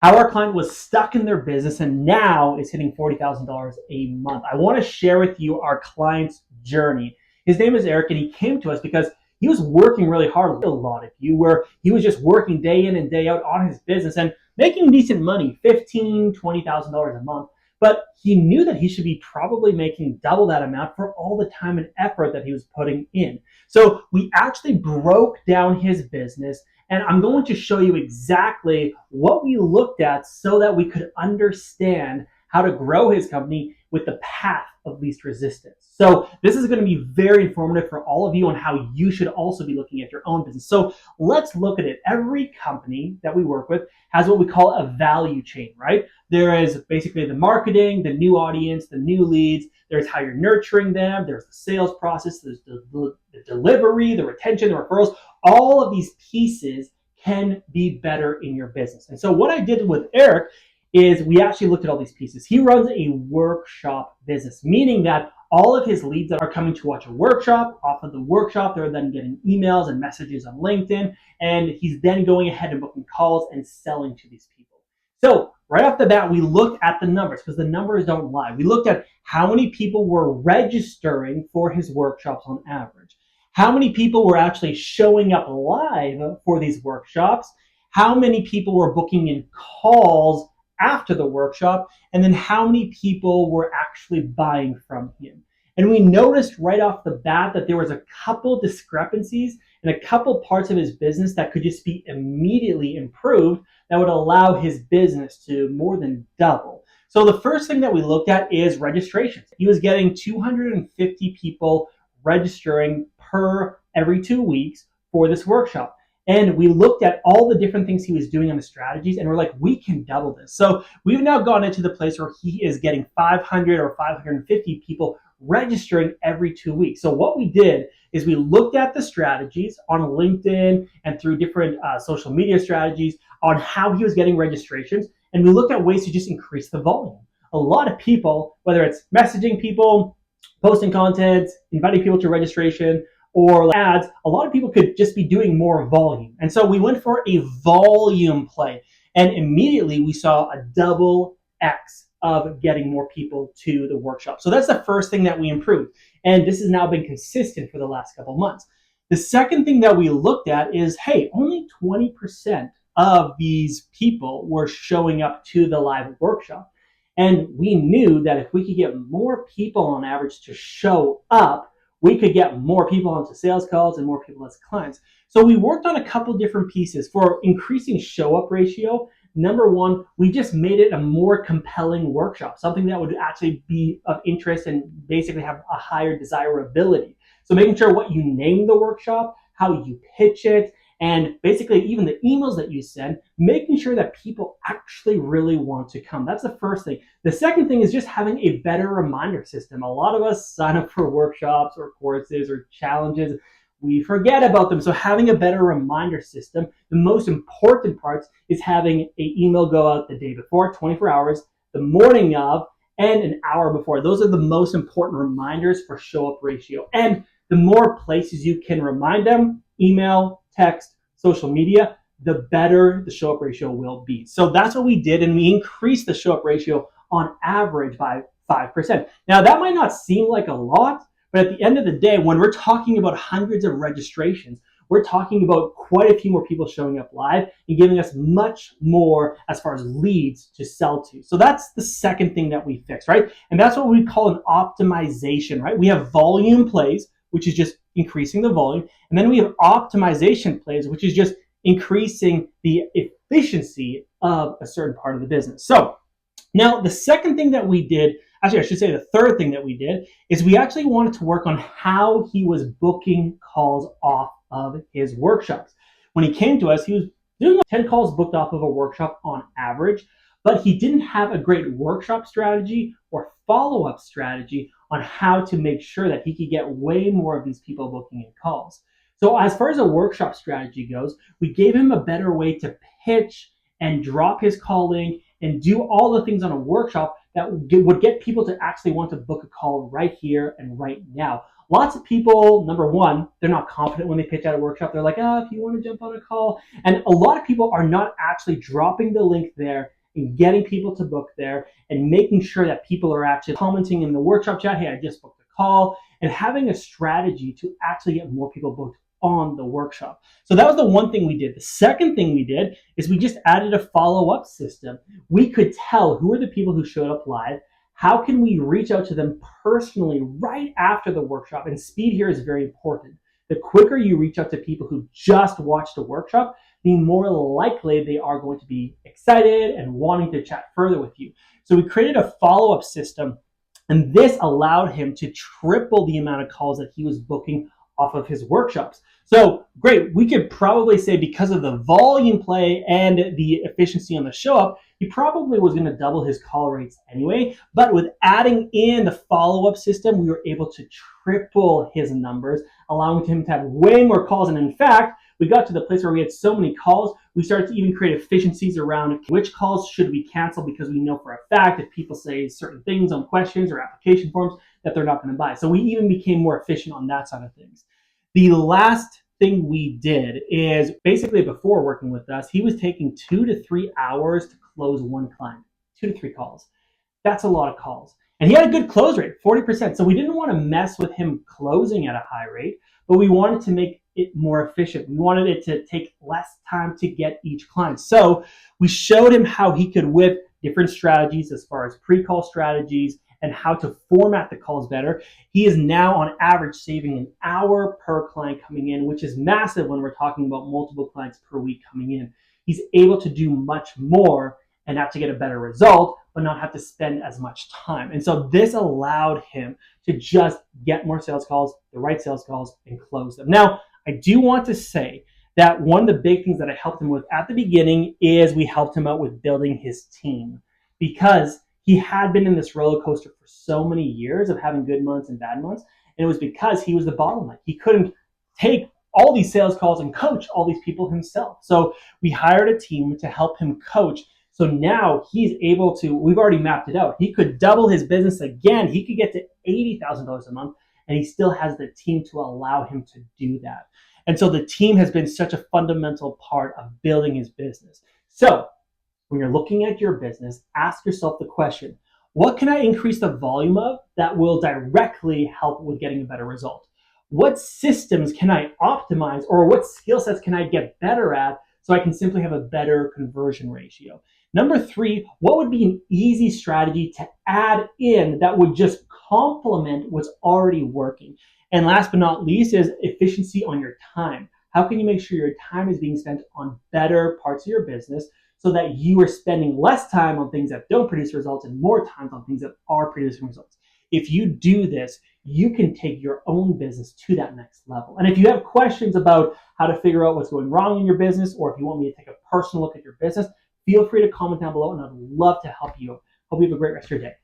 how our client was stuck in their business and now is hitting $40,000 a month. I want to share with you our client's journey. His name is Eric, and he came to us because he was working really hard, a lot of you, where he was just working day in and day out on his business and making decent money, $15,000, $20,000 a month. But he knew that he should be probably making double that amount for all the time and effort that he was putting in. So we actually broke down his business, and I'm going to show you exactly what we looked at so that we could understand how to grow his company with the path of least resistance. So this is going to be very informative for all of you on how you should also be looking at your own business. So let's look at it. Every company that we work with has what we call a value chain, right? There is basically the marketing, the new audience, the new leads. There's how you're nurturing them. There's the sales process. There's the delivery, the retention, the referrals. All of these pieces can be better in your business. And so what I did with Eric is we actually looked at all these pieces. He runs a workshop business, meaning that all of his leads that are coming to watch a workshop, off of the workshop, they're then getting emails and messages on LinkedIn, and he's then going ahead and booking calls and selling to these people. So right off the bat, we looked at the numbers because the numbers don't lie. We looked at how many people were registering for his workshops on average, how many people were actually showing up live for these workshops, how many people were booking in calls after the workshop, and then how many people were actually buying from him. And we noticed right off the bat that there was a couple discrepancies and a couple parts of his business that could just be immediately improved that would allow his business to more than double. So the first thing that we looked at is registrations. He was getting 250 people registering per every 2 weeks for this workshop. And we looked at all the different things he was doing on the strategies, and we're like, we can double this. So we've now gone into the place where he is getting 500 or 550 people registering every 2 weeks. So what we did is we looked at the strategies on LinkedIn and through different social media strategies on how he was getting registrations, and we looked at ways to just increase the volume. A lot of people, whether it's messaging people, posting content, inviting people to registration, or ads, a lot of people could just be doing more volume. And so we went for a volume play, and immediately we saw a double X of getting more people to the workshop. So that's the first thing that we improved. And this has now been consistent for the last couple of months. The second thing that we looked at is, hey, only 20% of these people were showing up to the live workshop. And we knew that if we could get more people on average to show up, we could get more people onto sales calls and more people as clients. So we worked on a couple different pieces for increasing show-up ratio. Number one, we just made it a more compelling workshop, something that would actually be of interest and basically have a higher desirability. So making sure what you name the workshop, how you pitch it, and basically even the emails that you send, making sure that people actually really want to come. That's the first thing. The second thing is just having a better reminder system. A lot of us sign up for workshops or courses or challenges. We forget about them. So having a better reminder system, the most important parts is having an email go out the day before, 24 hours, the morning of, and an hour before. Those are the most important reminders for show-up ratio. And the more places you can remind them, email, text, social media, the better the show-up ratio will be. So that's what we did, and we increased the show-up ratio on average by 5%. Now, that might not seem like a lot, but at the end of the day, when we're talking about hundreds of registrations, we're talking about quite a few more people showing up live and giving us much more as far as leads to sell to. So that's the second thing that we fixed, right? And that's what we call an optimization, right? We have volume plays, which is just increasing the volume. And then we have optimization plays, which is just increasing the efficiency of a certain part of the business. So now the second thing that we did, actually I should say the third thing that we did, is we actually wanted to work on how he was booking calls off of his workshops. When he came to us, he was doing like 10 calls booked off of a workshop on average, but he didn't have a great workshop strategy or follow-up strategy on how to make sure that he could get way more of these people booking in calls. So as far as a workshop strategy goes, we gave him a better way to pitch and drop his call link and do all the things on a workshop that would get people to actually want to book a call right here and right now. lots of people, number one, they're not confident when they pitch at a workshop. They're like, if you want to jump on a call. And a lot of people are not actually dropping the link there and getting people to book there and making sure that people are actually commenting in the workshop chat, hey, I just booked a call, and having a strategy to actually get more people booked on the workshop. So that was the one thing we did. The second thing we did is we just added a follow-up system. We could tell who are the people who showed up live. How can we reach out to them personally right after the workshop? And speed here is very important. The quicker you reach out to people who just watched a workshop, the more likely they are going to be excited and wanting to chat further with you. So we created a follow-up system, and this allowed him to triple the amount of calls that he was booking off of his workshops. So great, we could probably say because of the volume play and the efficiency on the show up, he probably was going to double his call rates anyway. But with adding in the follow-up system, we were able to triple his numbers, allowing him to have way more calls. And in fact, we got to the place where we had so many calls, we started to even create efficiencies around which calls should we cancel, because we know for a fact if people say certain things on questions or application forms that they're not going to buy. So we even became more efficient on that side of things. The last thing we did is basically before working with us, he was taking 2 to 3 hours to close one client, 2 to 3 calls. That's a lot of calls. And he had a good close rate, 40%. So we didn't want to mess with him closing at a high rate, but we wanted to make it more efficient. We wanted it to take less time to get each client. So we showed him how he could whip different strategies as far as pre-call strategies and how to format the calls better. He is now on average saving an hour per client coming in, which is massive when we're talking about multiple clients per week coming in. He's able to do much more and actually get a better result, but not have to spend as much time. And so this allowed him to just get more sales calls, the right sales calls, and close them. Now, I do want to say that one of the big things that I helped him with at the beginning is we helped him out with building his team, because he had been in this roller coaster for so many years of having good months and bad months. And it was because he was the bottleneck. He couldn't take all these sales calls and coach all these people himself. So we hired a team to help him coach. So now he's able to, we've already mapped it out. He could double his business again. He could get to $80,000 a month, and he still has the team to allow him to do that. And so the team has been such a fundamental part of building his business. So when you're looking at your business, ask yourself the question, what can I increase the volume of that will directly help with getting a better result? What systems can I optimize, or what skill sets can I get better at so I can simply have a better conversion ratio? Number 3, what would be an easy strategy to add in that would just complement what's already working? And last but not least is efficiency on your time. How can you make sure your time is being spent on better parts of your business so that you are spending less time on things that don't produce results and more time on things that are producing results? If you do this, you can take your own business to that next level. And if you have questions about how to figure out what's going wrong in your business, or if you want me to take a personal look at your business, feel free to comment down below, and I'd love to help you. Hope you have a great rest of your day.